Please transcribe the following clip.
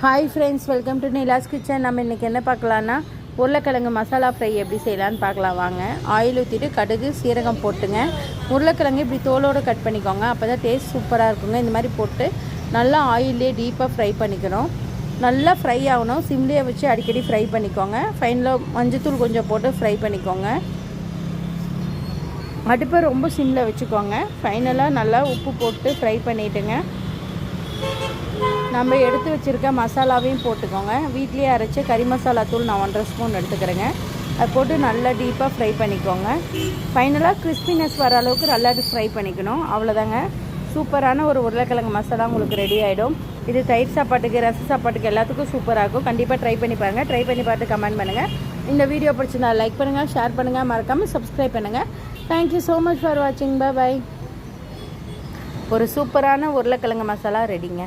Hi friends, welcome to Neela's kitchen. நம்ம இன்றைக்கி என்ன பார்க்கலான்னா உருளைக்கிழங்கு மசாலா ஃப்ரை எப்படி செய்யலான்னு பார்க்கலாம் வாங்க. ஆயில் ஊற்றிட்டு கடுகு சீரகம் போட்டுங்க. உருளைக்கிழங்கு இப்படி தோலோடு கட் பண்ணிக்கோங்க, அப்போ தான் டேஸ்ட் சூப்பராக இருக்குங்க. இந்த மாதிரி போட்டு நல்லா ஆயிலே டீப்பாக ஃப்ரை பண்ணிக்கணும். நல்லா ஃப்ரை ஆகணும். சிம்லேயே வச்சு அடிக்கடி ஃப்ரை பண்ணிக்கோங்க. ஃபைனலாக மஞ்சத்தூள் கொஞ்சம் போட்டு ஃப்ரை பண்ணிக்கோங்க. அடுப்பை ரொம்ப சிம்மில் வச்சுக்கோங்க. ஃபைனலாக நல்லா உப்பு போட்டு ஃப்ரை பண்ணிவிட்டுங்க. நம்ம எடுத்து வச்சுருக்க மசாலாவையும் போட்டுக்கோங்க. வீட்லேயே அரைச்ச கறி மசாலா தூள் நான் 1.5 ஸ்பூன் எடுத்துக்கிறேங்க. அதை போட்டு நல்லா டீப்பாக ஃப்ரை பண்ணிக்கோங்க. ஃபைனலாக கிறிஸ்பினஸ் வர அளவுக்கு நல்லா ஃப்ரை பண்ணிக்கணும். அவ்வளோதாங்க, சூப்பரான ஒரு உருளைக்கிழங்கு மசாலா உங்களுக்கு ரெடி ஆகிடும். இது தயிர் சாப்பாட்டுக்கு, ரச சாப்பாட்டுக்கு எல்லாத்துக்கும் சூப்பராக இருக்கும். கண்டிப்பாக ட்ரை பண்ணி பாருங்கள். ட்ரை பண்ணி பார்த்து கமெண்ட் பண்ணுங்கள். இந்த வீடியோ பிடிச்சிருந்தா லைக் பண்ணுங்கள், ஷேர் பண்ணுங்கள், மறக்காமல் சப்ஸ்கிரைப் பண்ணுங்கள். தேங்க்யூ ஸோ மச் ஃபார் வாட்சிங். பை. ஒரு சூப்பரான உருளைக்கிழங்கு மசாலா ரெடிங்க.